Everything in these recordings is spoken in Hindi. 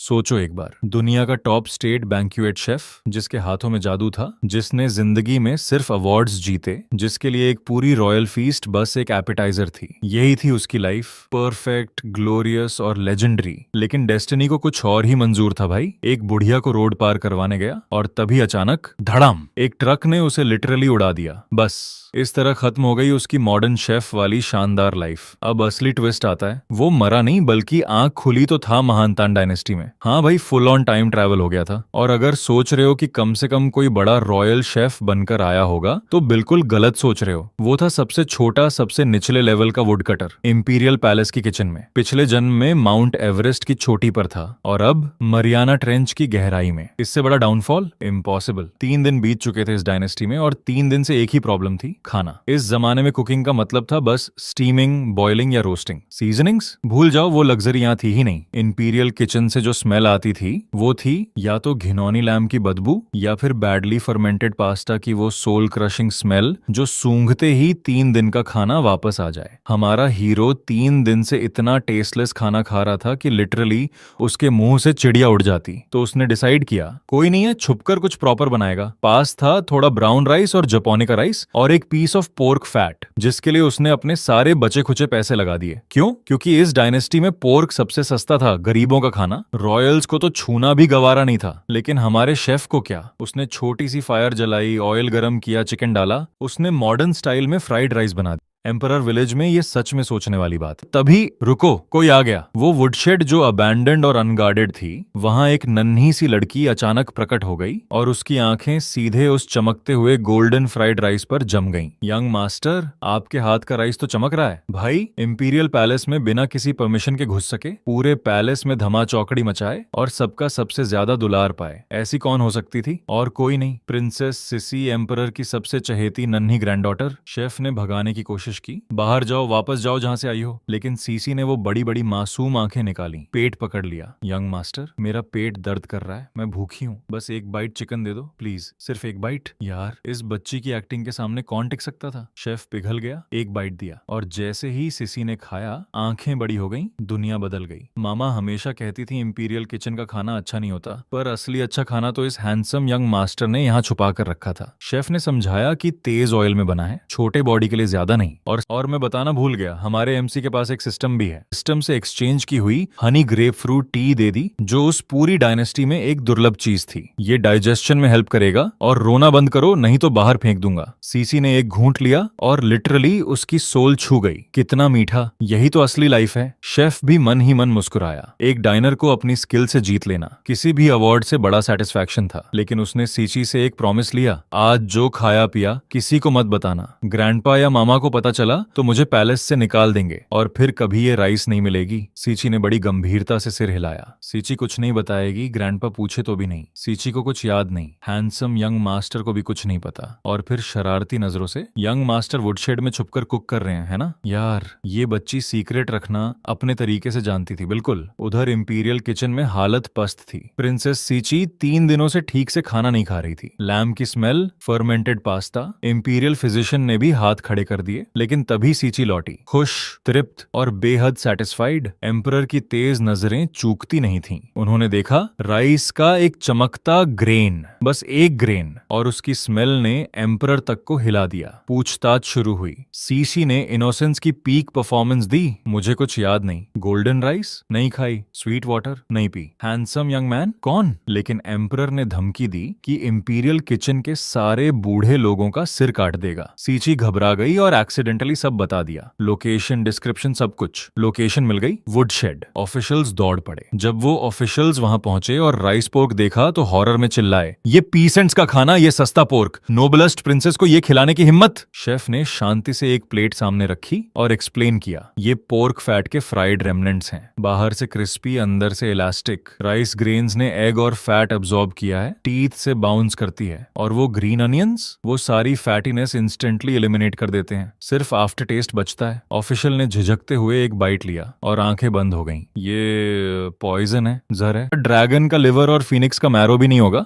सोचो एक बार, दुनिया का टॉप स्टेट बैंक्वेट शेफ जिसके हाथों में जादू था, जिसने जिंदगी में सिर्फ अवार्ड्स जीते, जिसके लिए एक पूरी रॉयल फीस्ट बस एक एपेटाइजर थी। यही थी उसकी लाइफ, परफेक्ट, ग्लोरियस और लेजेंडरी। लेकिन डेस्टिनी को कुछ और ही मंजूर था भाई। एक बुढ़िया को रोड पार करवाने गया और तभी अचानक धड़ाम, एक ट्रक ने उसे लिटरली उड़ा दिया। बस इस तरह खत्म हो गई उसकी मॉडर्न शेफ वाली शानदार लाइफ। अब असली ट्विस्ट आता है, वो मरा नहीं बल्कि आंख खुली तो था महानतान डायनेस्टी में। हाँ भाई, फुल ऑन टाइम ट्रैवल हो गया था। और अगर सोच रहे हो कि कम से कम कोई बड़ा रॉयल शेफ बनकर आया होगा, तो बिल्कुल गलत सोच रहे हो। वो था सबसे छोटा, सबसे निचले लेवल का वुड कटर, इंपीरियल पैलेस की किचन में। पिछले जन्म में माउंट एवरेस्ट की चोटी पर था और अब मरियाना ट्रेंच की गहराई में। इससे बड़ा डाउनफॉल इम्पॉसिबल। 3 दिन बीत चुके थे इस डायनेस्टी में और 3 दिन से एक ही प्रॉब्लम थी, खाना। इस जमाने में कुकिंग का मतलब था बस स्टीमिंग, बॉइलिंग या रोस्टिंग। सीजनिंग्स भूल जाओ, वो लग्जरी यहाँ थी ही नहीं। इंपीरियल किचन से जो स्मेल आती थी वो थी या तो घिनौनी लैम की बदबू या फिर बैडली फर्मेंटेड पास्ता की वो सोल क्रशिंग स्मेल जो सूंघते ही 3 दिन का खाना वापस आ जाए। हमारा हीरो 3 दिन से इतना टेस्टलेस खाना खा रहा था कि लिटरली उसके मुंह से चिड़िया उड़ जाती। तो उसने डिसाइड किया, कोई नहीं है, छुपकर कुछ प्रॉपर बनाएगा। पास था थोड़ा ब्राउन राइस और जापानिका राइस और एक पीस ऑफ पोर्क फैट, जिसके लिए उसने अपने सारे बचे खुचे पैसे लगा दिए। क्यों? क्योंकि इस डायनेस्टी में पोर्क सबसे सस्ता था, गरीबों का खाना। रॉयल्स को तो छूना भी गवारा नहीं था। लेकिन हमारे शेफ को क्या, उसने छोटी सी फायर जलाई, ऑयल गरम किया, चिकन डाला, उसने मॉडर्न स्टाइल में फ्राइड राइस बना दिया। एम्परर विलेज में ये सच में सोचने वाली बात। तभी रुको, कोई आ गया। वो वुडशेड जो अबैंडन्ड और अनगार्डेड थी, वहां एक नन्ही सी लड़की अचानक प्रकट हो गई और उसकी आंखें सीधे उस चमकते हुए गोल्डन फ्राइड राइस पर जम गईं। यंग मास्टर, आपके हाथ का राइस तो चमक रहा है। भाई, इंपीरियल पैलेस में बिना किसी परमिशन के घुस सके, पूरे पैलेस में धमा चौकड़ी मचाए और सबका सबसे ज्यादा दुलार पाए, ऐसी कौन हो सकती थी? और कोई नहीं, प्रिंसेस सिसी, एम्परर की सबसे चहेती नन्ही ग्रैंडडॉटर। शेफ ने भगाने की कोशिश की, बाहर जाओ, वापस जाओ जहां से आई हो। लेकिन सीसी ने वो बड़ी बड़ी मासूम आंखें निकाली, पेट पकड़ लिया। यंग मास्टर, मेरा पेट दर्द कर रहा है, मैं भूखी हूँ, बस एक बाइट चिकन दे दो प्लीज, सिर्फ एक बाइट। यार, इस बच्ची की एक्टिंग के सामने कौन टिक सकता था? शेफ पिघल गया, एक बाइट दिया और जैसे ही सीसी ने खाया, आंखें बड़ी हो गईं, दुनिया बदल गई। मामा हमेशा कहती थी इंपीरियल किचन का खाना अच्छा नहीं होता, पर असली अच्छा खाना तो इस हैंडसम यंग मास्टर ने यहाँ छुपा कर रखा था। शेफ ने समझाया कि तेज ऑयल में बना है, छोटे बॉडी के लिए ज्यादा नहीं। और मैं बताना भूल गया, हमारे एमसी के पास एक सिस्टम भी है। सिस्टम से एक्सचेंज की हुई हनी ग्रेपफ्रूट टी दे दी, जो उस पूरी डायनेस्टी में एक दुर्लभ चीज थी। ये डाइजेशन में हेल्प करेगा और रोना बंद करो, नहीं तो बाहर फेंक दूंगा। सीसी ने एक घूंट लिया और लिटरली उसकी सोल छू गई। कितना मीठा, यही तो असली लाइफ है। शेफ भी मन ही मन मुस्कुराया। एक डाइनर को अपनी स्किल से जीत लेना किसी भी अवार्ड से बड़ा सेटिस्फैक्शन था। लेकिन उसने सीची से एक प्रॉमिस लिया, आज जो खाया पिया किसी को मत बताना। ग्रैंडपा या मामा को पता चला तो मुझे पैलेस से निकाल देंगे और फिर कभी ये राइस नहीं मिलेगी। सीची ने बड़ी गंभीरता से सिर हिलाया। सीची कुछ नहीं बताएगी, ग्रैंडपा पूछे तो भी नहीं। सीची को कुछ याद नहीं, हैंडसम यंग मास्टर को भी कुछ नहीं पता। और फिर शरारती नजरों से, यंग मास्टर वुडशेड में छुपकर कुक कर रहे हैं, है ना? यार, ये बच्ची सीक्रेट रखना अपने तरीके से जानती थी। बिल्कुल। उधर इंपीरियल किचन में हालत पस्त थी। प्रिंसेस सीची 3 दिनों से ठीक से खाना नहीं खा रही थी। लैम्प की smell, fermented pasta. Imperial physician ने भी हाथ खड़े कर दिए। लेकिन तभी सीची लौटी, खुश, तृप्त और बेहद सैटिस्फाइड। एम्परर की तेज नजरें चूकती नहीं थीं। उन्होंने देखा राइस का एक चमकता ग्रेन, बस एक ग्रेन, और उसकी स्मेल ने एम्परर तक को हिला दिया। पूछताछ शुरू हुई। सीसी ने इनोसेंस की पीक परफॉर्मेंस दी। मुझे कुछ याद नहीं। गोल्डन राइस नहीं खाई, स्वीट वाटर नहीं पी। हैंडसम यंग मैन कौन? लेकिन एम्परर ने धमकी दी कि इंपीरियल किचन के सारे बूढ़े लोगों का सिर काट देगा। सीची घबरा गई और एक्सीडेंटली सब बता दिया, लोकेशन, डिस्क्रिप्शन, सब कुछ। लोकेशन मिल गई, वुडशेड। ऑफिशियल्स दौड़ पड़े। जब वो ऑफिशियल्स वहां पहुंचे और राइस पोर्क देखा तो हॉरर में चिल्लाए, ये पीसेंट्स का खाना, ये सस्ता पोर्क, नोबलेस्ट प्रिंसेस को ये खिलाने की हिम्मत? शेफ ने शांति से एक प्लेट सामने रखी और एक्सप्लेन किया, ये पोर्क फैट के फ्राइड रेमनेंट्स हैं, बाहर से क्रिस्पी, अंदर से इलास्टिक। राइस ग्रेन्स ने एग और फैट अब्सॉर्ब किया है, टीथ से बाउंस करती है, और वो ग्रीन अनियंस, वो सारी फैटीनेस इंस्टेंटली एलिमिनेट कर देते हैं। सिर्फ सिर्फ आफ्टर टेस्ट बचता है। ऑफिशियल ने झिझकते हुए एक बाइट लिया और आंखें बंद हो गईं। ये पॉइजन है, जहर है। ड्रैगन का लिवर और फिनिक्स का मैरो भी नहीं होगा।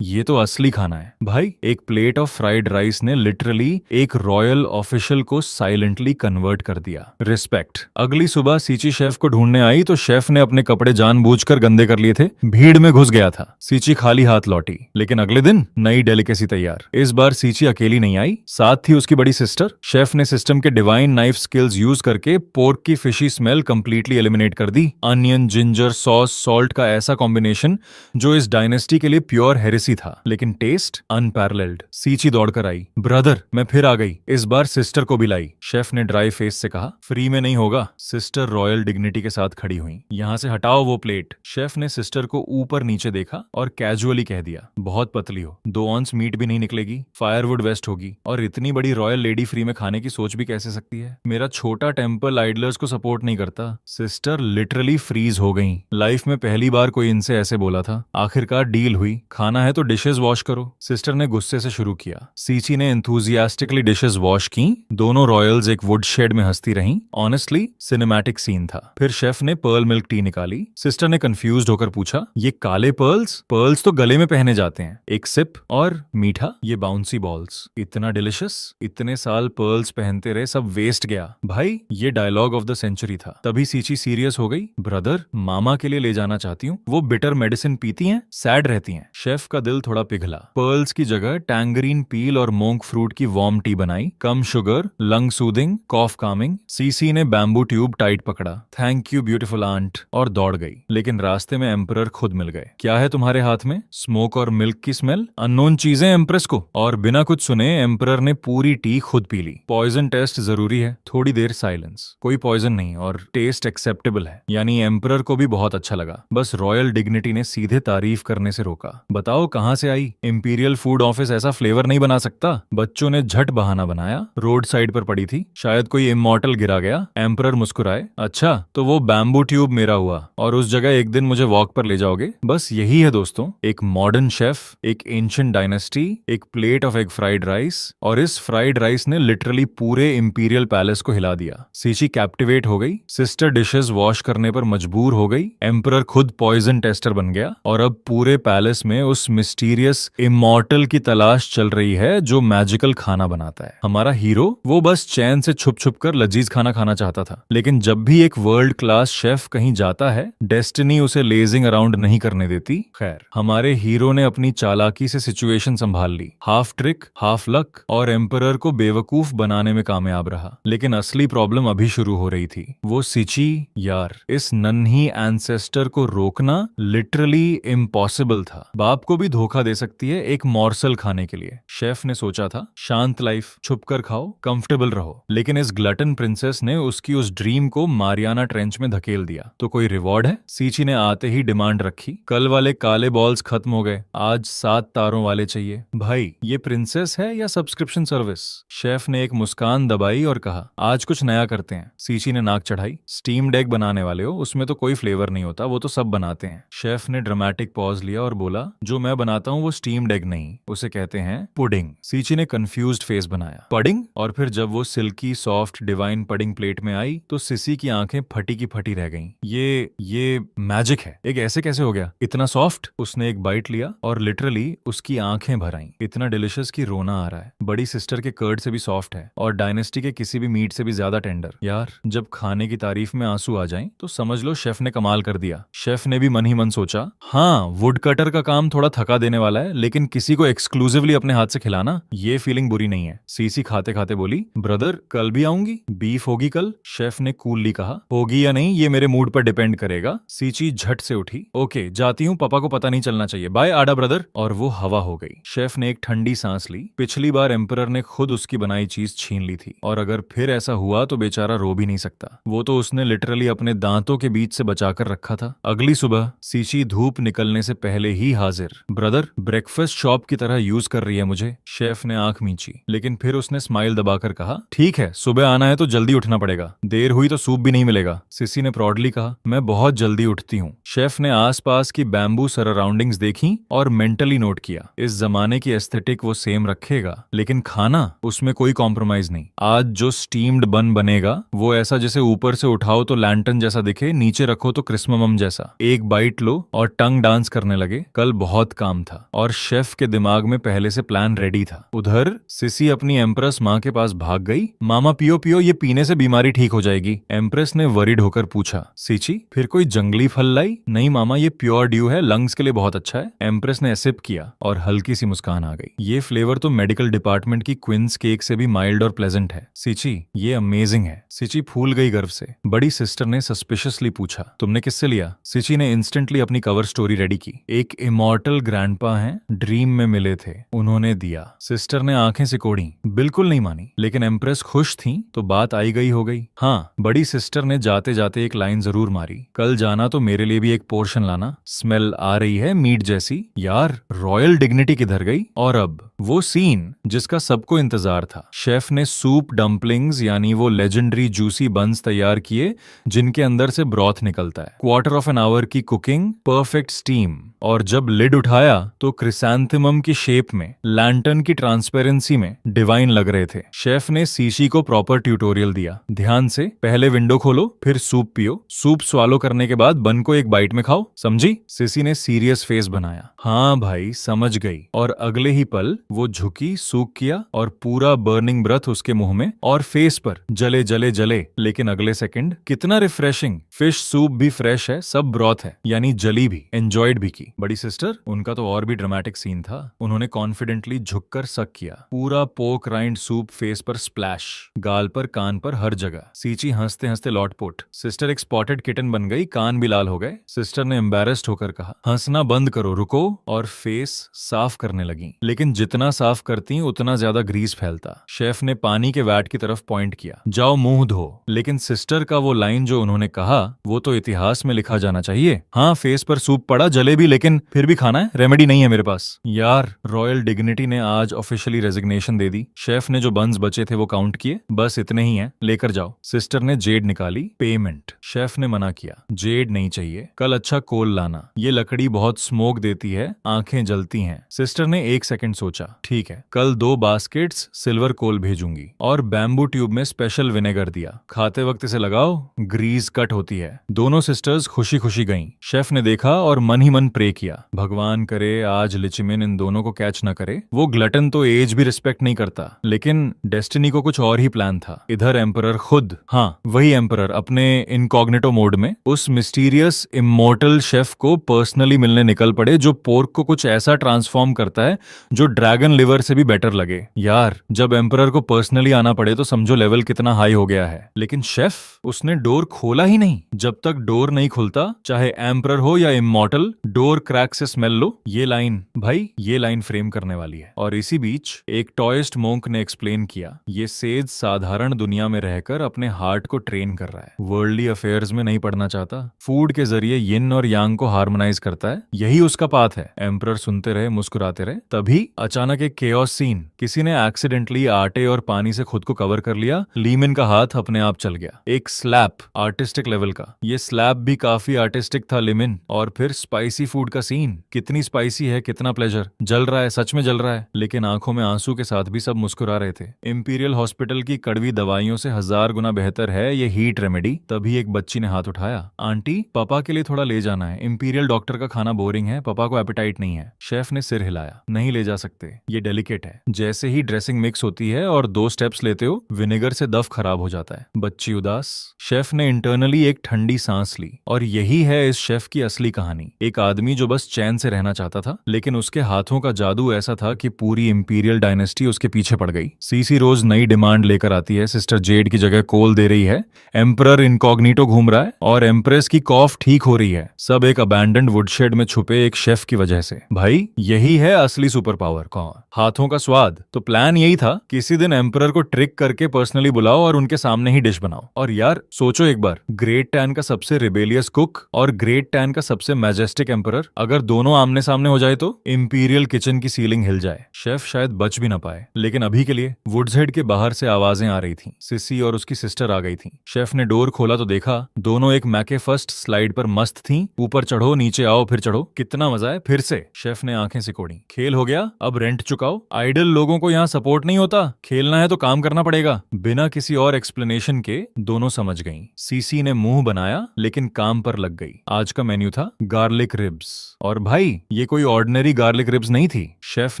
ये तो असली खाना है भाई। एक प्लेट ऑफ फ्राइड राइस ने लिटरली एक रॉयल ऑफिशियल को साइलेंटली कन्वर्ट कर दिया। रिस्पेक्ट। अगली सुबह सीची शेफ को ढूंढने आई तो शेफ ने अपने कपड़े जानबूझकर गंदे कर लिए थे, भीड़ में घुस गया था। सीची खाली हाथ लौटी, लेकिन अगले दिन नई डेलिकेसी तैयार। इस बार सीची अकेली नहीं आई, साथ थी उसकी बड़ी सिस्टर। शेफ ने सिस्टम के डिवाइन नाइफ स्किल्स यूज करके पोर्क की फिशी स्मेल कंप्लीटली एलिमिनेट कर दी। अनियन, जिंजर, सॉस, सॉल्ट का ऐसा कॉम्बिनेशन जो इस डायनेस्टी के लिए प्योर हेरेसी था, लेकिन टेस्ट अनपैरेलल्ड। सीची दौड़कर आई, ब्रदर मैं फिर आ गई, इस बार सिस्टर को भी लाई। शेफ ने ड्राई फेस से कहा, फ्री में नहीं होगा। सिस्टर रॉयल डिग्निटी के साथ खड़ी हुई। यहाँ से हटाओ वो प्लेट। शेफ ने सिस्टर को ऊपर नीचे देखा और कैजुअली कह दिया, बहुत पतली हो, 2 ऑंस मीट भी नहीं निकलेगी, फायरवुड वेस्ट होगी, और इतनी बड़ी रॉयल लेडी फ्री में खाने की सोच भी कैसे सकती है। मेरा छोटा टेम्पल आइडलर्स को सपोर्ट नहीं करता। सिस्टर लिटरली फ्रीज हो गई। लाइफ में पहली बार कोई इनसे ऐसे बोला था। आखिरकार डील हुई, खाना है तो डिशेस वॉश करो। सिस्टर ने गुस्से से शुरू किया। सीची ने एंथुजियास्टिकली डिशेस वॉश की। दोनों रॉयल्स एक वुड शेड में हंसती रहीं। ऑनेस्टली सिनेमैटिक सीन था। फिर शेफ ने पर्ल मिल्क टी निकाली। सिस्टर ने कंफ्यूज्ड होकर पूछा, ये काले पर्ल्स? पर्ल्स तो गले में पहने जाते हैं। एक सिप और मीठा, ये बाउंसी बॉल्स। इतना डिलिशियस। इतने साल पर्ल्स पहनते रहे, सब वेस्ट गया। भाई ये डायलॉग ऑफ द सेंचुरी था। तभी सीची सीरियस हो गई, ब्रदर मामा के लिए ले जाना चाहती हूँ, वो बिटर मेडिसिन पीती हैं, सैड रहती हैं। शेफ का दिल थोड़ा पिघला। पर्ल्स की जगह टैंगरीन पील और मोंक फ्रूट की वार्म टी बनाई, कम शुगर, लंग सूदिंग, कॉफ कामिंग। सीसी ने बैम्बू ट्यूब टाइट पकड़ा, थैंक यू ब्यूटीफुल आंट, और दौड़ गई। लेकिन रास्ते में एम्परर खुद मिल गए। क्या है तुम्हारे हाथ में? स्मोक और मिल्क की स्मेल, अननोन चीजें एम्प्रेस को। और बिना कुछ सुने एम्परर ने पूरी टी खुद पी ली। पॉइजन टेस्ट जरूरी है। थोड़ी देर साइलेंस। कोई पॉइजन नहीं और टेस्ट एक्सेप्टेबल है, यानी एम्परर को भी बहुत अच्छा लगा। बस रॉयल डिग्निटी ने सीधे तारीफ करने से रोका। बताओ कहाँ से आई? इंपीरियल फूड ऑफिस ऐसा फ्लेवर नहीं बना सकता। बच्चों ने झट बहाना बनाया, रोड साइड पर पड़ी थी, शायद कोई इमॉर्टल गिरा गया। एम्परर मुस्कुराए, अच्छा तो वो बैम्बू ट्यूब मेरा हुआ, और उस जगह एक दिन मुझे वॉक पर ले जाओगे। बस यही है दोस्तों, एक मॉडर्न शेफ, एक एंशिएंट डायनेस्टी, एक plate of egg fried rice, और इस फ्राइड राइस ने लिटरली पूरे इंपीरियल पैलेस को हिला दिया। सीची कैप्टिवेट हो गई। सिस्टर डिशेस वॉश करने पर मजबूर हो गई। एम्परर खुद पॉइजन टेस्टर बन गया, और अब पूरे पैलेस में उस मिस्टीरियस इमॉर्टल की तलाश चल रही है जो मैजिकल खाना बनाता है। हमारा हीरो वो बस चैन से छुप छुप कर लजीज खाना खाना चाहता था, लेकिन जब भी एक वर्ल्ड क्लास शेफ कहीं जाता है, डेस्टिनी उसे लेजिंग अराउंड नहीं करने देती। खैर, हमारे हीरो ने अपनी चालाकी से सिचुएशन संभाल ली। हाफ ट्रिक हाफ लक, और एम्परर को बेवकूफ बनाने में कामयाब रहा। लेकिन असली प्रॉब्लम अभी शुरू हो रही थी। वो सीची यार, इस नन्ही एंसेस्टर को रोकना लिटरली इम्पॉसिबल था। बाप को भी धोखा दे सकती है एक मॉर्सल खाने के लिए। शेफ ने सोचा था, शांत लाइफ, छुप कर खाओ, कंफर्टेबल रहो। लेकिन इस ग्लटन प्रिंसेस ने उसकी उस ड्रीम को मारियाना ट्रेंच में धकेल दिया। तो कोई रिवॉर्ड है? सीची ने आते ही डिमांड रखी। कल वाले काले बॉल्स खत्म हो गए, आज 7 तारों वाले चाहिए। भाई ये प्रिंसेस है या सब्सक्रिप्शन सर्विस? शेफ ने एक मुस्कान दबाई और कहा, आज कुछ नया करते हैं। सीची ने नाक चढ़ाई, स्टीम्ड एग बनाने वाले हो, उसमें तो कोई फ्लेवर नहीं होता, वो तो सब बनाते हैं। शेफ ने ड्रामेटिक पॉज लिया और बोला, जो मैं बनाता हूँ वो स्टीम्ड एग नहीं, उसे कहते हैं पुडिंग। सीची ने कंफ्यूज्ड फेस बनाया, पुडिंग? और फिर जब वो silky soft divine pudding plate में आई तो सिसी की आंखें फटी की फटी रह गईं। ये मैजिक है, एक ऐसे कैसे हो गया, इतना सॉफ्ट? उसने एक बाइट लिया और लिटरली उसकी आंखें भर आईं। इतना डिलिशियस कि रोना आ रहा है। बड़ी सिस्टर के कर्ड से भी सॉफ्ट है और डायनेस्टी के किसी भी मीट से भी ज्यादा टेंडर। यार जब खाने की तारीफ में आंसू आ जाएं तो समझ लो शेफ ने कमाल कर दिया। शेफ ने भी मन ही मन सोचा, हाँ वुड कटर का काम थोड़ा थका देने वाला है, लेकिन किसी को एक्सक्लूसिवली अपने हाथ से खिलाना, ये फीलिंग बुरी नहीं है। सीसी खाते खाते बोली, ब्रदर कल भी आऊंगी, बीफ होगी कल? शेफ ने कूलली कहा, होगी या नहीं ये मेरे मूड पर डिपेंड करेगा। सीची झट से उठी, ओके जाती हूँ, पापा को पता नहीं चलना चाहिए, बाय आडा ब्रदर। और वो हवा हो गई। शेफ ने एक ठंडी सांस ली। पिछली बार एम्परर ने खुद उसकी बनाई चीज छीन ली थी, और अगर फिर ऐसा हुआ तो बेचारा रो भी नहीं सकता। वो तो उसने लिटरली अपने दांतों के बीच से बचाकर रखा था। अगली सुबह सीची धूप निकलने से पहले ही हाजिर। ब्रदर ब्रेकफास्ट शॉप की तरह यूज कर रही है मुझे। शेफ ने आंख मींची, लेकिन फिर उसने स्माइल दबाकर कहा, ठीक है सुबह आना है तो जल्दी उठना पड़ेगा, देर हुई तो सूप भी नहीं मिलेगा। सिसी ने प्रॉडली कहा, मैं बहुत जल्दी उठती हूँ। शेफ ने आसपास की बैम्बू सराउंडिंग्स देखी और मेंटली नोट किया, इस जमाने की एस्थेटिक वो सेम रखेगा, लेकिन खाना उसमें कोई कॉम्प्रोमाइज कॉम्प्रोमाइज नहीं। आज जो स्टीम्ड बन बनेगा वो ऐसा जैसे ऊपर से उठाओ तो लैंटर्न जैसा दिखे, नीचे रखो तो क्रिस्मम जैसा। एक बाइट लो और टंग डांस करने लगे। कल बहुत काम था और शेफ के दिमाग में पहले से प्लान रेडी था। उधर सिसी अपनी एम्प्रेस माँ के पास भाग गई। मामा पियो पियो, ये पीने से बीमारी ठीक हो जाएगी। एम्प्रेस ने वरीड होकर पूछा, सीची फिर कोई जंगली फल लाई? नहीं मामा, ये प्योर ड्यू है, लंग्स के लिए बहुत अच्छा है। एम्प्रेस ने सिप किया और हल्की सी मुस्कान आ गई। ये फ्लेवर तो मेडिकल डिपार्टमेंट की क्विंस केक से भी माइल्ड और प्लेजेंट है। सीची ये अमेजिंग है। सीची फूल गई गर्व से। बड़ी सिस्टर ने सस्पिशियसली पूछा, तुमने किससे लिया? सीची ने इंस्टेंटली अपनी कवर स्टोरी रेडी की। एक इमॉर्टल ग्रैंडपा हैं, ड्रीम में मिले थे, उन्होंने दिया। सिस्टर ने आंखें सिकोड़ी, बिल्कुल नहीं मानी, लेकिन एम्प्रेस खुश थी तो बात आई गई हो गई। हाँ, बड़ी सिस्टर ने जाते जाते एक लाइन जरूर मारी, कल जाना तो मेरे लिए भी एक पोर्शन लाना, स्मेल आ रही है मीट जैसी। यार रॉयल डिग्निटी किधर गई? और अब वो सीन जिसका सबको इंतजार था। शेफ ने सूप डम्पलिंग्स यानी वो लेजेंडरी जूसी बन्स तैयार किए जिनके अंदर से ब्रॉथ निकलता है। क्वार्टर ऑफ एन आवर की कुकिंग, परफेक्ट स्टीम, और जब लिड उठाया तो क्रिसैंथेमम की शेप में, लैंटर्न की ट्रांसपेरेंसी में डिवाइन लग रहे थे। शेफ ने सीसी को प्रॉपर ट्यूटोरियल दिया, ध्यान से, पहले विंडो खोलो फिर सूप पियो, सूप स्वालो करने के बाद बन को एक बाइट में खाओ, समझी? सीसी ने सीरियस फेस बनाया। हाँ भाई समझ गई। और अगले ही पल वो झुकी, सूख किया और पूरा बर्निंग ब्रथ उसके मुंह में और फेस पर जले जले जले। लेकिन अगले सेकंड कितना रिफ्रेशिंग, फिश सूप भी फ्रेश है, सब ब्रॉथ है, यानी जली भी, एंजॉयड भी की। बड़ी सिस्टर, उनका तो और भी ड्रामेटिक सीन था। उन्होंने कॉन्फिडेंटली झुककर सक किया, पूरा पोक राइंड सूप फेस पर स्प्लैश, गाल पर, कान पर, हर जगह। सीची हंसते हंसते लौटपुट। सिस्टर एक स्पॉटेड किटन बन गई, कान भी लाल हो गए। सिस्टर ने एम्बैरेस्ड होकर कहा, हंसना बंद करो, रुको, और फेस साफ करने लगी। लेकिन जितना साफ करती उतना ज्यादा ग्रीस फैलता। शेफ ने पानी के वैट की तरफ पॉइंट किया, जाओ मुंह धो। लेकिन सिस्टर का वो लाइन जो उन्होंने कहा वो तो इतिहास में लिखा जाना चाहिए। हाँ, फेस पर सूप पड़ा, जले भी, लेकिन फिर भी खाना है, रेमेडी नहीं है मेरे पास। यार रॉयल डिग्निटी ने आज ऑफिशियली रेजिग्नेशन दे दी। शेफ ने जो बन्स बचे थे वो काउंट किए, बस इतने ही हैं, लेकर जाओ। सिस्टर ने जेड निकाली, पेमेंट। शेफ ने मना किया, जेड नहीं चाहिए, कल अच्छा कोल लाना, ये लकड़ी बहुत स्मोक देती है, आंखें जलती हैं। सिस्टर ने एक सेकंड सोचा, ठीक है, कल 2 बास्केट्स सिल्वर कोल भेजूंगी। और बैम्बू ट्यूब में स्पेशल विनेगर दिया, खाते वक्त इसे लगाओ, ग्रीस कट होती है। दोनों सिस्टर्स खुशी खुशी गईं। शेफ ने देखा और मन ही मन प्रे किया, भगवान करे आज लिचिमिन इन दोनों को कैच न करे। वो ग्लटन तो एज भी रिस्पेक्ट नहीं करता, लेकिन डेस्टिनी को कुछ और ही प्लान था। इधर एम्परर खुद, हाँ वही एम्परर, अपने इनकॉग्निटो मोड में उस मिस्टीरियस इमोर्टल शेफ को पर्सनली मिलने निकल पड़े जो पोर्क को कुछ ऐसा ट्रांसफॉर्म करता है जो ड्रैगन लिवर से भी बेटर लगे। यार जब एम्परर को पर्सनली आना पड़े तो समझो लेवल कितना हाई हो गया है। लेकिन शेफ, उसने डोर खोला ही नहीं। जब तक डोर नहीं खुलता, चाहे एम्परर हो या इमॉर्टल, डोर क्रैक से स्मेल लो। ये लाइन भाई, ये लाइन फ्रेम करने वाली है। और इसी बीच एक टॉयस्ट मोंक ने एक्सप्लेन किया, ये सेज साधारण दुनिया में रहकर अपने हार्ट को ट्रेन कर रहा है, वर्ल्डली अफेयर्स में नहीं पड़ना चाहता, फूड के जरिए यिन और यांग को हार्मोनाइज करता है, यही उसका पाथ है। एम्परर सुनते रहे, मुस्कुराते रहे। तभी अचानक एक केओस सीन, किसी ने एक्सीडेंटली आटे और पानी से खुद को कवर कर लिया, लीमिन का हाथ अपने आप चल गया। एक स्लैप, आर्टिस्टिक लेवल का। ये स्लैप भी काफी आर्टिस्टिक था लिमिन। और फिर स्पाइसी फूड का सीन, कितनी स्पाइसी है, कितना प्लेजर, जल रहा है, सच में जल रहा है। लेकिन आंखों में आंसू के साथ भी सब मुस्कुरा रहे थे। इंपीरियल हॉस्पिटल की कड़वी दवाइयों से 1000 गुना बेहतर है ये हीट रेमेडी। तभी एक बच्ची ने हाथ उठाया, आंटी पापा के लिए थोड़ा ले जाना है, इंपीरियल डॉक्टर का खाना बोरिंग है, पापा को एपेटाइट नहीं है। शेफ ने सिर हिलाया, नहीं ले जा सकते, ये डेलिकेट है। जैसे ही ड्रेसिंग मिक्स होती है और 2 स्टेप्स लेते हो, विनेगर से दफ खराब हो जाता है। बच्ची उदास। शेफ ने इंटरनली एक ठंडी सांस ली। और यही है इस शेफ की असली कहानी। एक आदमी जो बस चैन से रहना चाहता था, लेकिन उसके हाथों का जादू ऐसा था कि पूरी इंपीरियल डायनेस्टी उसके पीछे पड़ गई। सीसी रोज नई डिमांड लेकर आती है, सिस्टर जेड की जगह कोल दे रही है, एम्परर इनकॉग्निटो घूम रहा है और एम्प्रेस की कॉफ ठीक हो रही है। सब एक अबैंडन्ड वुडशेड में छुपे एक शेफ की वजह से। भाई यही है असली सुपर पावर, कौन? हाथों का स्वाद। तो प्लान यही था, किसी दिन एम्परर को ट्रिक करके पर्सनली बुलाओ और उनके सामने ही डिश बनाओ। और यार सोचो एक बार, ग्रेट टैन का सबसे रिबेलियस कुक और ग्रेट टैन का सबसे मैजेस्टिक एम्परर एम्परर, अगर दोनों आमने सामने हो जाए तो इंपीरियल किचन की सीलिंग हिल जाए, शेफ शायद बच भी ना पाए। लेकिन अभी के लिए वुड्सहेड के बाहर से आवाजें आ रही थीं। सिसी और उसकी सिस्टर आ गई थीं। शेफ ने डोर खोला तो देखा दोनों एक मैके फर्स्ट स्लाइड पर मस्त थीं। ऊपर चढ़ो, नीचे आओ, फिर चढ़ो, कितना मजा है। फिर से शेफ ने आंखें सिकोड़ी। खेल हो गया, अब रेंट चुकाओ। आइडल लोगों को यहाँ सपोर्ट नहीं होता, खेलना है तो काम करना पड़ेगा। बिना किसी और एक्सप्लेनेशन के दोनों समझ गईं। सीसी ने मुंह बनाया लेकिन काम पर लग गई। आज का मेन्यू था गार्लिक रिब्स। और भाई ये कोई ऑर्डिनरी गार्लिक रिब्स नहीं थी। शेफ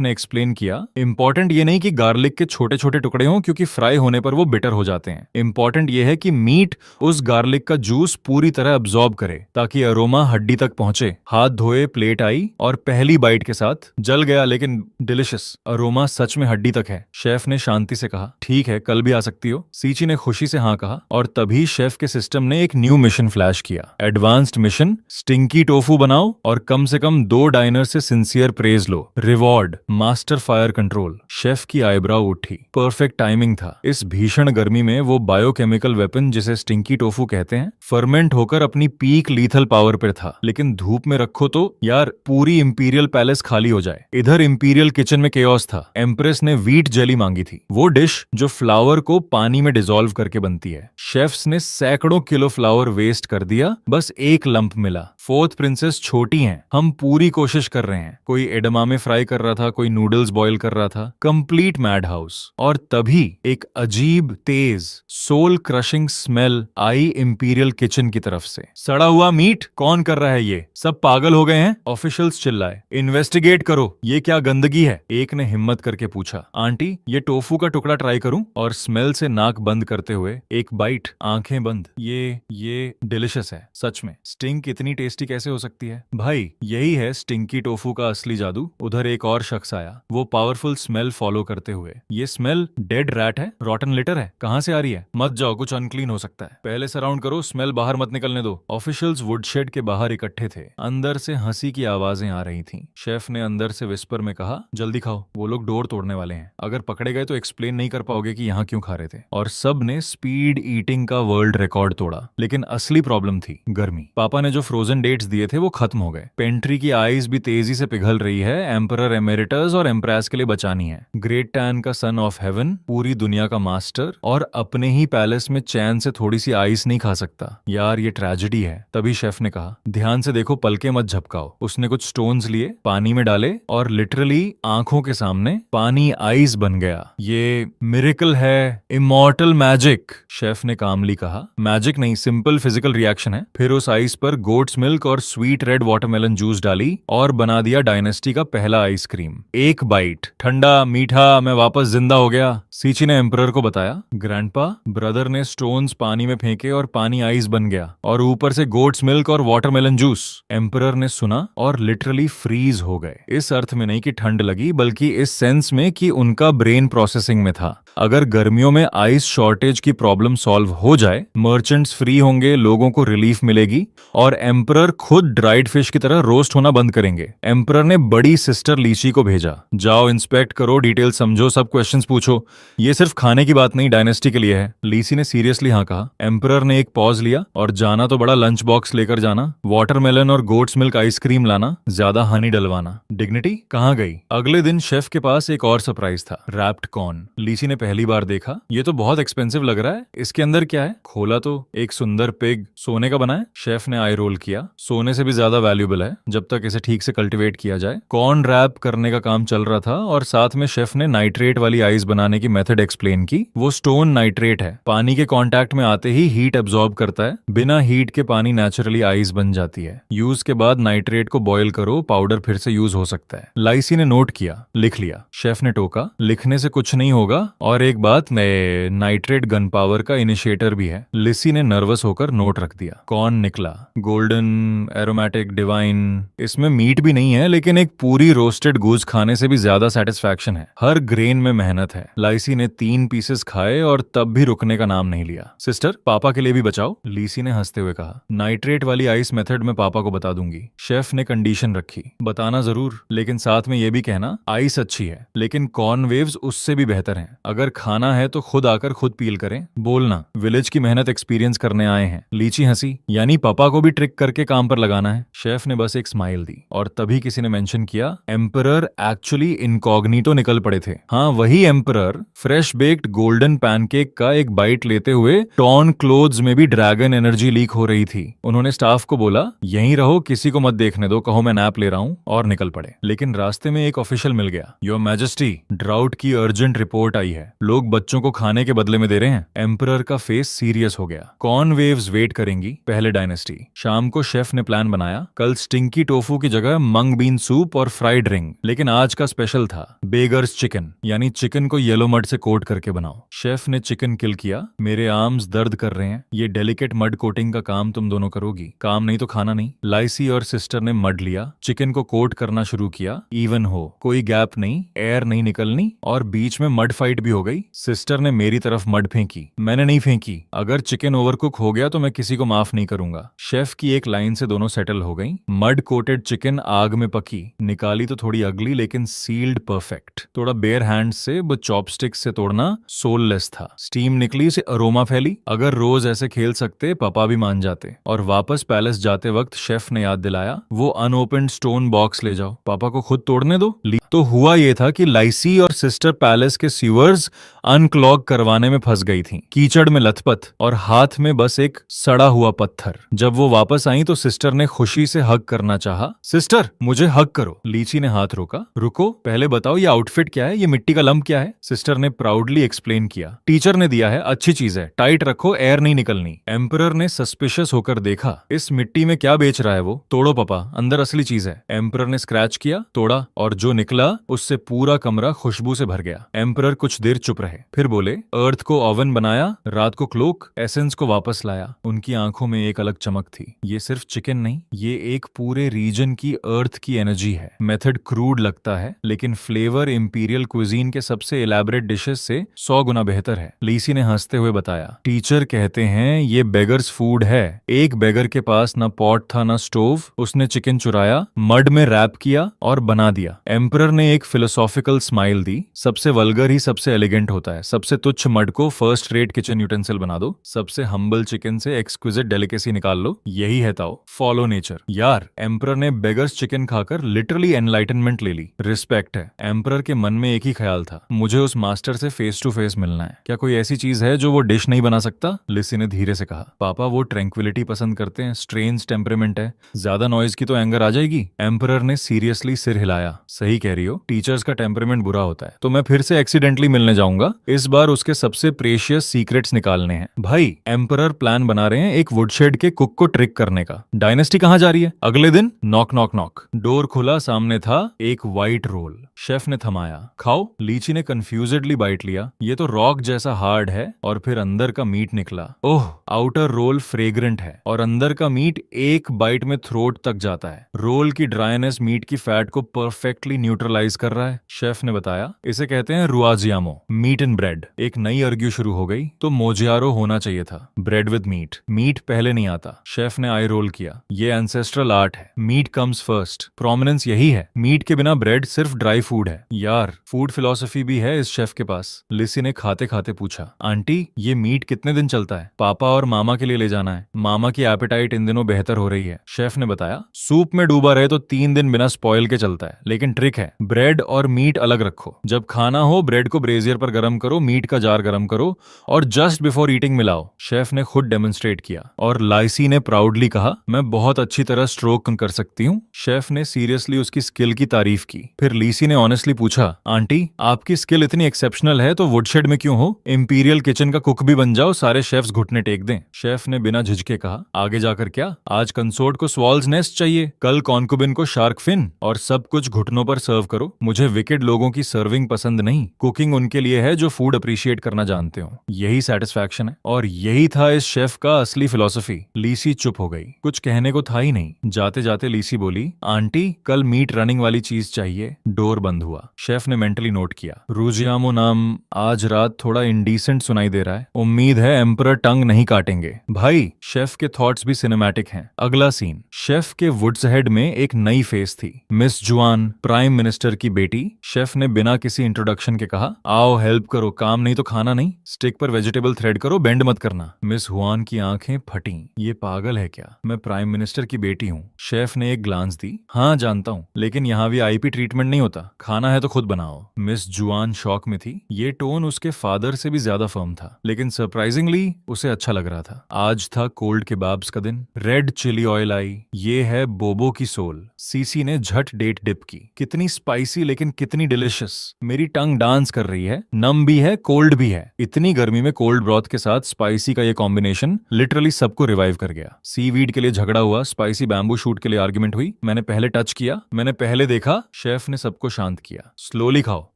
ने एक्सप्लेन किया, इंपॉर्टेंट ये नहीं कि गार्लिक के छोटे छोटे टुकड़े हों क्योंकि फ्राई होने पर वो बिटर हो जाते हैं। इंपॉर्टेंट ये है कि मीट उस गार्लिक का जूस पूरी तरह अब्सॉर्ब करे ताकि अरोमा हड्डी तक पहुंचे। हाथ धोए, प्लेट आई और पहली बाइट के साथ जल गया लेकिन डिलिशियस। अरोमा सच में हड्डी तक है। शेफ ने शांति से कहा, ठीक है कल भी आ सकती हो। सीची ने खुशी से हाँ कहा और तभी शेफ के सिस्टम ने एक न्यू मिशन फ्लैश किया। एडवांस्ड मिशन, स्टिंकी टोफू बनाओ और कम से कम 2 डाइनर से सिंसियर प्रेज लो। Reward, master fire control. Chef की आईब्राउ उठी। परफेक्ट टाइमिंग था। इस भीषण गर्मी में वो बायोकेमिकल वेपन जिसे स्टिंकी टोफू कहते हैं फर्मेंट होकर अपनी पीक लीथल पावर पर था। लेकिन धूप में रखो तो यार पूरी इंपीरियल पैलेस खाली हो जाए। इधर इंपीरियल किचन में केओस था। एम्प्रेस ने व्हीट जेली मांगी थी, वो डिश जो फ्लावर को पानी में डिसॉल्व करके बनती है। शेफ्स ने सैकड़ों किलो फ्लावर वेस्ट कर दिया, बस एक लंप मिला। फोर्थ प्रिंसेस छोटी हैं, हम पूरी कोशिश कर रहे हैं। कोई एडमामे फ्राई कर रहा था, कोई नूडल्स बॉईल कर रहा था। Complete mad house. और तभी एक अजीब, तेज, सोल क्रशिंग स्मेल आई इंपीरियल किचन की तरफ से। सड़ा हुआ मीट, कौन कर रहा है ये? सब पागल हो गए हैं? ऑफिशियल्स चिल्लाए। इन्वेस्टिगेट करो, ये क्या गंदगी है? एक ने हिम्मत करके पूछा। आंटी, ये टोफू का टुकड़ा ट्राई करूं? और स्मेल से नाक बंद करते हुए एक बाइट, आंखें बंद। ये डिलिशियस है सच में। स्टिंक इतनी टेस्टी कैसे हो सकती है? भाई यही है स्टिंकी टोफू का असली जादू। उधर एक और शख्स आया, वो पावरफुल स्मेल फॉलो करते हुए। ये स्मेल डेड रैट है, रॉटन लिटर है। कहां से आ रही है? मत जाओ, कुछ अनक्लीन हो सकता है। पहले सराउंड करो, स्मेल बाहर मत निकलने दो। ऑफिशियल्स वुडशेड के बाहर इकट्ठे थे। अंदर से हंसी की आवाजें आ रही थीं। शेफ ने अंदर से विस्पर में कहा, जल्दी खाओ, वो लोग डोर तोड़ने वाले हैं। अगर पकड़े गए तो एक्सप्लेन नहीं कर पाओगे कि यहाँ क्यों खा रहे थे। और सब ने स्पीड ईटिंग का वर्ल्ड रिकॉर्ड तोड़ा। लेकिन असली प्रॉब्लम थी गर्मी। पापा ने जो फ्रोजन डेट्स दिए थे वो खत्म हो गए। पेंट्री की आइस भी तेजी से पिघल रही है। एम्परर एमेरिटस और एम्प्रेस के लिए बचानी है। ग्रेट टैन का सन ऑफ हेवन, पूरी दुनिया का मास्टर, और अपने ही पैलेस में चैन से थोड़ी सी आइस नहीं खा सकता। यार ये ट्रेजेडी है। तभी शेफ ने कहा, ध्यान से देखो, पलके मत झपकाओ। उसने कुछ स्टोन्स लिए, पानी में डाले और लिटरली आंखों के सामने पानी आइस बन गया। ये मिरेकल है, इमॉर्टल मैजिक। शेफ ने कामली कहा, मैजिक नहीं, सिंपल फिजिकल रिएक्शन है। फिर उस आइस पर गोट्स मिल्क और स्वीट रेड वाटरमेलन जूस डाली और बना दिया डायनेस्टी का पहला आइसक्रीम। एक बाइट, ठंडा मीठा, मैं वापस जिंदा हो गया। सीची ने एम्परर को बताया, ग्रैंडपा, ब्रदर ने स्टोन्स पानी में फेंके और पानी आइस बन गया, और ऊपर से गोट्स मिल्क और वाटरमेलन जूस। एम्परर ने सुना और लिटरली फ्रीज हो गए। इस अर्थ में नहीं कि ठंड लगी, बल्कि इस सेंस में कि उनका ब्रेन प्रोसेसिंग में था। अगर गर्मियों में आइस शॉर्टेज की प्रॉब्लम सॉल्व हो जाए, मर्चेंट्स फ्री होंगे, लोगों को रिलीफ मिलेगी और एम्परर खुद ड्राइड फिश की तरह रोस्ट होना बंद करेंगे। एम्परर ने बड़ी सिस्टर लीची को भेजा, जाओ इंस्पेक्ट करो, डिटेल समझो, सब क्वेश्चंस पूछो। ये सिर्फ खाने की बात नहीं, डायनेस्टी के लिए है। लीसी ने सीरियसली हाँ कहा। एम्परर ने एक पॉज लिया, और जाना तो बड़ा लंच बॉक्स लेकर जाना, वाटरमेलन और गोट्स मिल्क आइसक्रीम लाना, ज्यादा हनी डलवाना। डिग्निटी कहाँ गई? अगले दिन शेफ के पास एक और सरप्राइज था, रैप्ड कॉर्न। लीसी ने पहली बार देखा। ये तो बहुत एक्सपेंसिव लग रहा है, इसके अंदर क्या है? खोला तो एक सुंदर पिग, सोने का बना है। शेफ ने आई रोल किया, सोने से भी ज्यादा वैल्यूएबल है जब तक इसे ठीक से कल्टीवेट किया जाए। कॉर्न रैप करने का काम चल रहा था और साथ में शेफ ने नाइट्रेट वाली आइस बनाने की मेथड एक्सप्लेन की। वो स्टोन नाइट्रेट है, पानी के कांटेक्ट में आते ही हीट एब्जॉर्ब करता है। बिना हीट के पानी नेचुरली आइस बन जाती है। यूज के बाद नाइट्रेट को बॉयल करो, पाउडर फिर से यूज हो सकता है। लाइसी ने नोट किया, लिख लिया। शेफ ने टोका, लिखने से कुछ नहीं होगा, और एक बात, नाइट्रेट गन पावर का इनिशिएटर भी है। लिसी ने नर्वस होकर नोट रख दिया। कॉर्न निकला, गोल्डन, एरोमेटिक, डिवाइन। इसमें मीट भी नहीं है, लेकिन एक पूरी रोस्टेड गूज खाने से भी ज्यादा सेटिस्फैक्शन है। हर ग्रेन में मेहनत है। लाइसी ने 3 पीसेस खाए और तब भी रुकने का नाम नहीं लिया। सिस्टर, पापा के लिए भी बचाओ, लीसी ने हंसते हुए कहा। नाइट्रेट वाली आइस मेथड में पापा को बता दूंगी। शेफ ने कंडीशन रखी, बताना जरूर, लेकिन साथ में ये भी कहना, आइस अच्छी है लेकिन कॉर्न वेव्स उससे भी बेहतर हैं। अगर अगर खाना है तो खुद आकर खुद पील करें, बोलना विलेज की मेहनत एक्सपीरियंस करने आए हैं। लीची हंसी, यानी पापा को भी ट्रिक करके काम पर लगाना है। शेफ ने बस एक स्माइल दी और तभी किसी ने मेंशन किया, एम्परर एक्चुअली इनकॉग्निटो निकल पड़े थे। हाँ, वही emperor fresh baked golden pancake का एक बाइट लेते हुए टॉर्न क्लोथ्स में भी ड्रैगन एनर्जी लीक हो रही थी। उन्होंने स्टाफ को बोला, यहीं रहो, किसी को मत देखने दो, कहो मैं नैप ले रहा हूँ, और निकल पड़े। लेकिन रास्ते में एक ऑफिशियल मिल गया। योर मैजेस्टी, ड्राउट की अर्जेंट रिपोर्ट आई है, लोग बच्चों को खाने के बदले में दे रहे हैं। एम्परर का फेस सीरियस हो गया। कॉर्न वेव्स वेट करेंगी, पहले डायनेस्टी। शाम को शेफ ने प्लान बनाया, कल स्टिंकी टोफू की जगह मंग बीन सूप और फ्राइड रिंग, लेकिन आज का स्पेशल था बेगर्स चिकन, यानी चिकन को येलो मड से कोट करके बनाओ। शेफ ने चिकन किल किया। मेरे आर्म्स दर्द कर रहे हैं, ये डेलिकेट मड कोटिंग का काम तुम दोनों करोगी, काम नहीं तो खाना नहीं। लाइसी और सिस्टर ने मड लिया, चिकन को कोट करना शुरू किया। इवन हो, कोई गैप नहीं, एयर नहीं निकलनी, और बीच में मड फाइट भी हो गई। सिस्टर ने मेरी तरफ मड फेंकी, मैंने नहीं फेंकी। अगर चिकन ओवरकुक हो गया तो मैं किसी को माफ नहीं करूंगा। शेफ की एक लाइन से दोनों सेटल हो गई। मड कोटेड चिकन आग में पकी, निकाली तो थोड़ी अगली लेकिन सील्ड परफेक्ट। थोड़ा बेयर हैंड से, वो चॉपस्टिक से तोड़ना सोललेस था। स्टीम निकली से अरोमा फैली। अगर रोज ऐसे खेल सकते पापा भी मान जाते। और वापस पैलेस जाते वक्त शेफ ने याद दिलाया, वो अनओपन्ड स्टोन बॉक्स ले जाओ, पापा को खुद तोड़ने दो। तो हुआ ये था कि लाइसी और सिस्टर पैलेस के सीवर्स अनक्लॉग करवाने में फंस गई थीं, कीचड़ में लथपथ, और हाथ में बस एक सड़ा हुआ पत्थर। जब वो वापस आई तो सिस्टर ने खुशी से हग करना चाहा। सिस्टर, मुझे हग करो। लीची ने हाथ रोका। रुको, पहले बताओ ये आउटफिट क्या है, ये मिट्टी का लंप क्या है? सिस्टर ने प्राउडली एक्सप्लेन किया। टीचर ने दिया है, अच्छी चीज है, टाइट रखो, एयर नहीं निकलनी। एम्परर ने सस्पिशियस होकर देखा, इस मिट्टी में क्या बेच रहा है वो? तोड़ो पापा, अंदर असली चीज है। एम्परर ने स्क्रैच किया, तोड़ा, और जो निकला उससे पूरा कमरा खुशबू से भर गया। एम्परर कुछ देर चुप रहे, फिर बोले, अर्थ को ओवन बनाया, रात को क्लोक, एसेंस को वापस लाया। उनकी आंखों में एक अलग चमक थी। ये सिर्फ चिकन नहीं, ये एक पूरे रीजन की अर्थ की एनर्जी है। मेथड क्रूड लगता है, लेकिन फ्लेवर इंपीरियल क्विजीन के सबसे इलेबोरेट डिशेस से 100 गुना बेहतर है। लीसी ने हंसते हुए बताया, टीचर कहते हैं ये बेगर्स फूड है। एक बेगर के पास ना पॉट था ना स्टोव, उसने चिकन चुराया, मड में रैप किया और बना दिया। एम्परर ने एक फिलोसॉफिकल स्माइल दी, सबसे वल्गर ही सबसे एलिगेंट होता है। सबसे तुच्छ मड को फर्स्ट रेट किचन यूटेंसिल बना दो, सबसे हम्बल चिकन से एक्सक्विजिट डेलिकेसी निकाल लो। यही है ताओ, फॉलो नेचर। यार, एम्परर ने बेगर्स चिकन खाकर लिटरली एनलाइटनमेंट ले ली। रिस्पेक्ट है। एम्परर के मन में एक ही ख्याल था, मुझे उस मास्टर से फेस टू फेस मिलना है। क्या कोई ऐसी चीज है जो वो डिश नहीं बना सकता? लिसी ने धीरे से कहा, पापा वो ट्रैंक्विलिटी पसंद करते हैं, स्ट्रेंज टेम्परामेंट है, ज्यादा नॉइज की तो एंगर आ जाएगी। एम्परर ने सीरियसली सिर हिलाया। सही कह रही हो, टीचर्स का टेम्परामेंट बुरा होता है। तो मैं फिर से एक्सीडेंटली मिलने जाऊंगा, इस बार उसके सबसे प्रेशियस सीक्रेट्स निकालने हैं। भाई, एम्परर प्लान बना रहे हैं एक वुडशेड के कुक को ट्रिक करने का। डायनेस्टी कहाँ जा रही है? अगले दिन नॉक नॉक नॉक, डोर खुला, सामने था एक व्हाइट रोल। शेफ ने थमाया, खाओ। लीची ने कंफ्यूजेडली बाइट लिया। ये तो रॉक जैसा हार्ड है, और फिर अंदर का मीट निकला। ओह, आउटर रोल फ्रेग्रेंट है और अंदर का मीट एक बाइट में थ्रोट तक जाता है। रोल की ड्राइनेस मीट की फैट को परफेक्टली न्यूट्रलाइज कर रहा है। शेफ ने बताया, इसे कहते हैं रुआजियामो, मीट एंड ब्रेड। एक नई आर्ग्यू शुरू हो गई, तो मोजियारो होना चाहिए था, ब्रेड विद मीट। मीट पहले नहीं आता। शेफ ने आई रोल किया, ये एंसेस्ट्रल आर्ट है, मीट कम्स फर्स्ट, प्रोमिनेंस यही है। मीट के बिना ब्रेड सिर्फ ड्राई फूड है। यार, फूड फिलॉसफी भी है इस शेफ के पास। लिसी ने खाते खाते पूछा, आंटी ये मीट कितने दिन चलता है? पापा और मामा के लिए ले जाना है, मामा की एपेटाइट इन दिनों बेहतर हो रही है। शेफ ने बताया, सूप में डूबा रहे तो 3 दिन बिना स्पॉइल के चलता है, लेकिन ट्रिक है, ब्रेड और मीट अलग रखो। जब खाना हो, ब्रेड को ब्रेजियर पर गरम करो, मीट का जार गरम करो, और जस्ट बिफोर ईटिंग मिलाओ। शेफ ने खुद डेमोन्स्ट्रेट किया, और लाइसी ने प्राउडली कहा, मैं बहुत अच्छी तरह स्ट्रोक कर सकती हूँ। शेफ ने सीरियसली उसकी स्किल की तारीफ की। फिर लीसी ने ऑनेस्टली पूछा, आंटी आपकी स्किल इतनी एक्सेप्शनल है तो वुडशेड में क्यों हो? इंपीरियल किचन का कुक भी बन जाओ, सारे शेफ्स घुटने टेक दें। शेफ ने बिना झिझके कहा, आगे जाकर क्या? आज कंसोर्ट को स्वॉल्स नेस्ट चाहिए, कल कॉन्कुबिन को शार्क फिन, और सब कुछ घुटनों पर सर्व करो। मुझे विकेड लोगों की सर्विंग पसंद नहीं, कुकिंग उनके लिए है जो फूड अप्रिशिएट करना जानते हो। यही सेटिस्फैक्शन है, और यही था इस शेफ का असली फिलॉसफी। लीसी चुप हो गई, कुछ कहने को था ही नहीं। जाते जाते लीसी बोली, आंटी कल मीट रनिंग वाली चीज चाहिए। डोर बंद हुआ। शेफ ने मेंटली नोट किया, रूजियामो नाम आज रात थोड़ा इंडीसेंट सुनाई दे रहा है, उम्मीद है एम्परर टंग नहीं काटेंगे। भाई, शेफ के थॉट्स भी सिनेमैटिक हैं। अगला सीन, शेफ के वुड्स हेड में एक नई फेस थी, मिस जुआन, प्राइम मिनिस्टर की बेटी। शेफ ने बिना किसी इंट्रोडक्शन के कहा, आओ हेल्प करो, काम नहीं तो खाना नहीं, स्टिक पर वेजिटेबल थ्रेड करो, बेंड मत करना। मिस हुआन की आंखें फटी। ये पागल है क्या? मैं प्राइम मिनिस्टर की बेटी हूँ। शेफ ने एक ग्लांस दी। हाँ जानता हूँ, लेकिन यहाँ भी आईपी ट्रीटमेंट नहीं होता, खाना है तो खुद बनाओ। मिस जुआन शॉक में थी। ये टोन उसके फादर से भी ज्यादा फर्म था, लेकिन सरप्राइजिंगली उसे अच्छा लग रहा था। आज था कोल्ड केबाब्स का दिन। रेड चिली ऑयल आई। ये है बोबो की सोल। सीसी ने झट डेट डिप की। कितनी स्पाइसी लेकिन कितनी डिलिशियस। मेरी टंग डांस कर रही है, नम भी है कोल्ड भी है। इतनी गर्मी में कोल्ड ब्रॉथ के साथ स्पाइसी का ये कॉम्बिनेशन लिटरली सबको रिवाइव कर गया। सीवीड के लिए झगड़ा हुआ, स्पाइसी बैम्बू शूट के लिए आर्ग्यूमेंट हुई। मैंने पहले टच किया, मैंने पहले देखा। शेफ ने सबको शांत किया। स्लोली खाओ,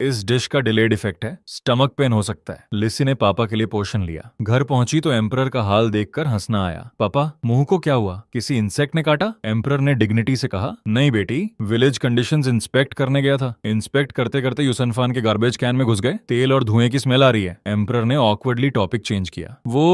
इस डिश का डिलेड इफेक्ट है, स्टमक पेन हो सकता है। लिसी ने पापा के लिए पोर्शन लिया। घर पहुंची तो एम्परर का हाल देखकर हंसना आया। पापा मुंह को क्या हुआ, किसी इंसेक्ट ने काटा? एम्परर ने डिग्निटी से कहा, नहीं बेटी, विलेज कंडीशंस इंस्पेक्ट करने गया था। इंस्पेक्ट करते करते यूसनफान के गार्बेज कैन में घुस गए। तेल और धुएं की स्मेल आ रही है। एम्परर ने ऑकवर्डली टॉपिक चेंज किया। वो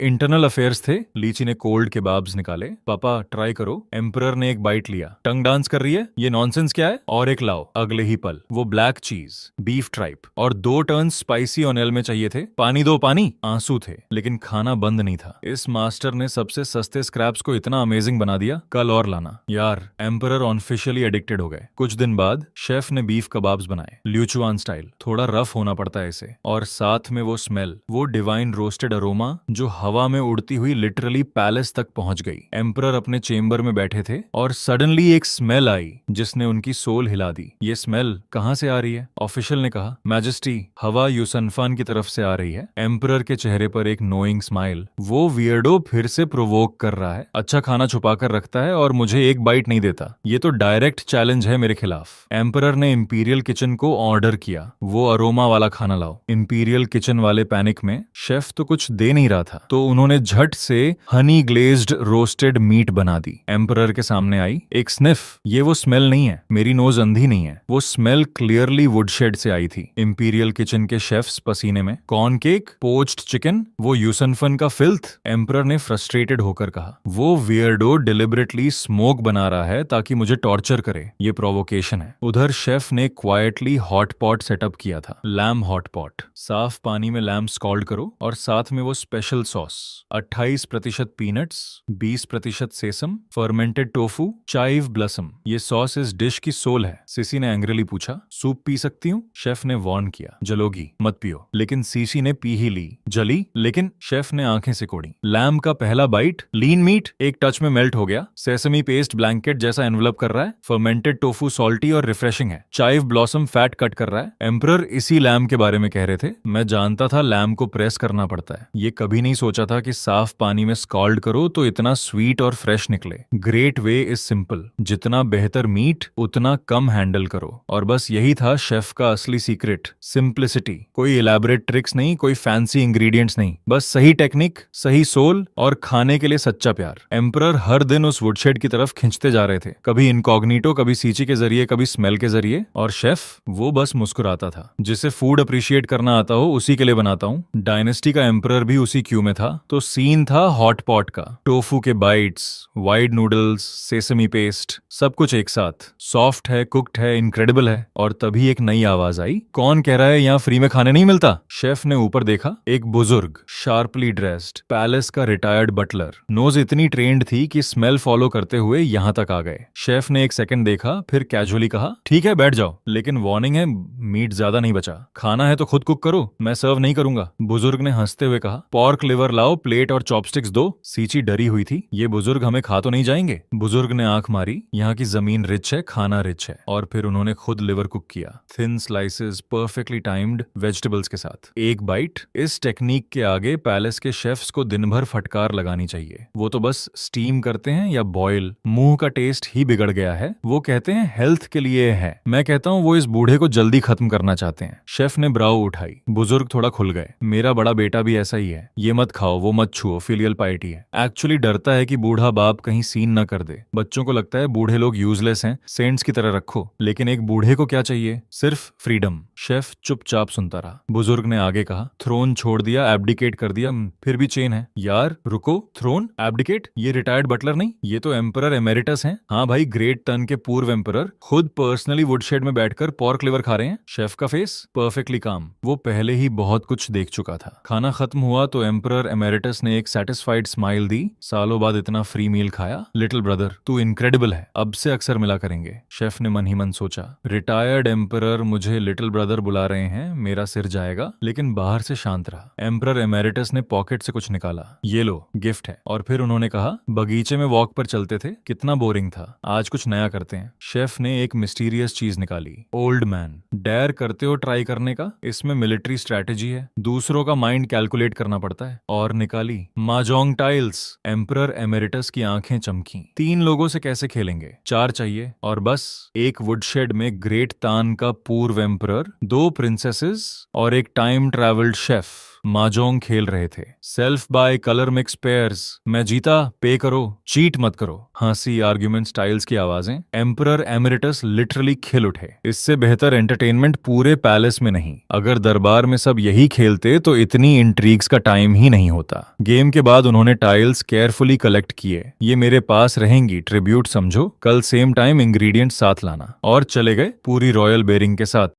इंटरनल अफेयर्स थे। लीची ने कोल्ड केबाब्स निकाले। पापा ट्राई करो। एम्परर ने एक बाइट लिया। टंग डांस कर रही है, ये नॉनसेंस क्या है? और एक लाओ। अगले ही पल वो ब्लैक चीज, बीफ ट्राइप और 2 टर्न स्पाइसी ऑनियल में चाहिए थे। पानी दो पानी। आंसू थे, लेकिन खाना बंद नहीं था। इस मास्टर ने सबसे सस्ते स्क्रैप्स को इतना अमेजिंग बना दिया, कल और लाना। यार एम्परर ऑफिशियली एडिक्टेड हो गए। कुछ दिन बाद शेफ ने बीफ कबाब्स बनाए, ल्यूचुआन स्टाइल। थोड़ा रफ होना पड़ता है इसे, और साथ में वो स्मेल, वो डिवाइन रोस्टेड अरोमा जो हवा में उड़ती हुई लिटरली पैलेस तक पहुंच गई। एम्परर अपने चेम्बर में बैठे थे और सडनली एक स्मेल आई जिसने उनकी सोल हिला दी। ये स्मेल कहां से आ रही है? ऑफिशियल ने कहा, मैजेस्टी, हवा यूसनफान की तरफ से आ रही है। एम्परर के चेहरे पर एक नोइंग स्माइल। वो वियर्डो फिर से प्रोवोक कर रहा है, अच्छा खाना छुपा कर रखता है और मुझे एक बाइट नहीं देता। ये तो डायरेक्ट चैलेंज है मेरे खिलाफ। एम्परर ने इंपीरियल किचन को ऑर्डर किया, वो अरोमा वाला खाना लाओ। इंपीरियल किचन वाले पैनिक में, शेफ तो कुछ दे नहीं रहा था, तो उन्होंने झट से हनी ग्लेज्ड रोस्टेड मीट बना दी। एम्परर के सामने आई। एक स्निफ। ये वो स्मेल नहीं है, मेरी नोज अंधी नहीं है, वो स्मेल क्लियरली वुडशेड से आई थी। इंपीरियल किचन के शेफ्स पसीने में। कॉर्न केक, पोच्ड चिकन, वो यूसनफन का फिल्थ। एम्परर ने फ्रस्ट्रेटेड होकर कहा, वो वियर्डो डिलिबरेटली स्मोक बना रहा है ताकि मुझे टॉर्चर करे, ये प्रोवोकेशन है। उधर शेफ ने क्वाइटली हॉट पॉट सेटअप किया था। Lamb hot pot. साफ पानी में लैम स्कॉल्ड करो और साथ में वो special sauce. 28% peanuts, 20% sesame, fermented tofu, chive blossom. ये सॉस इस डिश की सोल है। सिसी ने एंग्रिली पूछा, सूप पी सकती हूँ? शेफ ने वार्न किया, जलोगी, मत पियो। लेकिन सीसी ने पी ही ली। जली, लेकिन शेफ ने आंखें सिकोड़ी। लैम का पहला बाइट, लीन मीट एक टच में मेल्ट हो गया। सेसमी पेस्ट ब्लैंकेट जैसा एनवलप कर रहा है। फर्मेंटेड टोफू सॉल्टी और रिफ्रेशिंग है। चाइव ब्लॉसम फैट कट कर रहा है। एम्परर इसी लैम के बारे में कह रहे थे। मैं जानता था लैम को प्रेस करना पड़ता है। ये कभी नहीं सोचा था कि साफ पानी में स्कॉल्ड करो तो इतना स्वीट और फ्रेश निकले। ग्रेट वे इज सिंपल, जितना बेहतर मीट उतना कम हैंडल करो। और बस यही था शेफ का असली सीक्रेट, सिंप्लिसिटी। कोई इलैबोरेट ट्रिक्स नहीं, कोई फैंसी इंग्रेडिएंट्स नहीं, बस सही टेक्निक, सही सोल और खाने के लिए सच्चा प्यार। एम्परर हर दिन उस वुडशेड की तरफ खिंचते जा रहे थे, कभी इनकॉग्निटो, कभी सीची के जरिए, कभी स्मेल के जरिए। और शेफ वो बस मुस्कुराता था। जिसे फूड अप्रिशिएट करना आता हो उसी के लिए बनाता हूँ। डायनेस्टी का एम्परर भी उसी क्यू में था। तो सीन था हॉट पॉट का। टोफू के bytes, wide noodles, sesame paste, सब कुछ एक साथ। सॉफ्ट है, कुक्ड है, इनक्रेडिबल है। और तभी एक नई आवाज आई, कौन कह रहा है यहाँ फ्री में खाने नहीं मिलता? शेफ ने ऊपर देखा। एक बुजुर्ग, शार्पली ड्रेस्ड, पैलेस का रिटायर्ड बटलर। नोज इतनी ट्रेंड थी कि स्मेल फॉलो करते हुए यहाँ तक आ गए। शेफ ने एक सेकंड देखा, फिर कैजुअली कहा, ठीक है बैठ जाओ, लेकिन वार्निंग है, मीट ज्यादा नहीं बचा। खाना है तो खुद कुक करो, मैं सर्व नहीं करूंगा। बुजुर्ग ने हंसते हुए कहा, पॉर्क लिवर लाओ, प्लेट और चॉपस्टिक्स दो। सीची डरी हुई थी, ये बुजुर्ग हमें खा तो नहीं जाएंगे? बुजुर्ग ने आंख मारी। यहाँ की जमीन रिच है, खाना रिच है। और फिर उन्होंने खुद लिवर कुक किया, thin slices, perfectly timed vegetables के साथ। एक बाइट। इस टेक्निक के आगे पैलेस के शेफ्स को दिन भर फटकार लगानी चाहिए। वो तो बस स्टीम करते हैं या बॉयल, मुंह का टेस्ट ही बिगड़ गया है। वो कहते हैं हेल्थ के लिए है, मैं कहता हूँ वो इस बूढ़े को जल्दी खत्म करना चाहते हैं। शेफ ने ब्राउ उठाई। बुजुर्ग थोड़ा खुल गए। मेरा बड़ा बेटा भी ऐसा ही है, ये मत खाओ, वो मत छुओ, फिलियल पाइटी है। एक्चुअली डरता है कि बूढ़ा बाप कहीं सीन न कर दे। बच्चों को लगता है बूढ़े लोग यूजलेस हैं, सेंट्स की तरह रखो। लेकिन एक बूढ़े को क्या चाहिए? सिर्फ फ्रीडम। शेफ चुपचाप सुनता रहा। बुजुर्ग ने आगे कहा, थ्रोन छोड़ दिया, एब्डिकेट कर दिया, फिर भी चेन है। यार रुको, थ्रोन एब्डिकेट? ये रिटायर्ड बटलर नहीं, ये तो एम्परर एमेरिटस हैं। हाँ भाई, ग्रेट टर्न के पूर्व एम्परर खुद पर्सनली वुडशेड में बैठकर पॉर्क लिवर खा रहे हैं। शेफ का फेस परफेक्टली परफेक्टली काम। वो पहले ही बहुत कुछ देख चुका था। खाना खत्म हुआ तो एम्परर एमेरिटस ने एक सेटिस्फाइड स्माइल दी। सालों बाद इतना फ्री मील खाया। लिटिल ब्रदर, तू इनक्रेडिबल है, अब से अक्सर मिला करेंगे। शेफ ने मन ही मन सोचा, रिटायर्ड एम्परर मुझे लिटिल ब्रदर बुला रहे हैं, मेरा सिर जाएगा। लेकिन बाहर से शांत रहा। एम्परर एमेरिटस ने पॉकेट से कुछ निकाला। ये लो, गिफ्ट है। और फिर उन्होंने कहा, बगीचे में वॉक पर चलते थे, कितना बोरिंग था, आज कुछ नया करते हैं। शेफ ने एक मिस्टीरियस चीज निकाली। ओल्ड मैन, डेयर करते हो ट्राई करने का? इसमें मिलिट्री स्ट्रैटेजी है, दूसरों का माइंड कैलकुलेट करना पड़ता है। और निकाली माजोंग टाइल्स। एम्परर एमेरिटस की आंखें चमकी। 3 लोगों से कैसे खेलेंगे? 4 चाहिए। और बस एक वुडशेड में ग्रेट तान का पूर्व एम्परर, 2 प्रिंसेसेस और एक टाइम ट्रैवल्ड शेफ माजोंग खेल रहे थे। Self by colour mix pairs. मैं जीता, पे करो, चीट मत करो। हंसी, आर्ग्यूमेंट, स्टाइल्स की आवाजें। एम्परर एमेरिटस लिटरली खिल उठे। इससे बेहतर एंटरटेनमेंट पूरे पैलेस में नहीं। अगर दरबार में सब यही खेलते तो इतनी इंट्रीग्स का टाइम ही नहीं होता। गेम के बाद उन्होंने टाइल्स केयरफुली कलेक्ट किए। ये मेरे पास रहेंगी, ट्रिब्यूट समझो। कल सेम टाइम इंग्रेडिएंट साथ लाना। और चले गए पूरी रॉयल बेरिंग के साथ।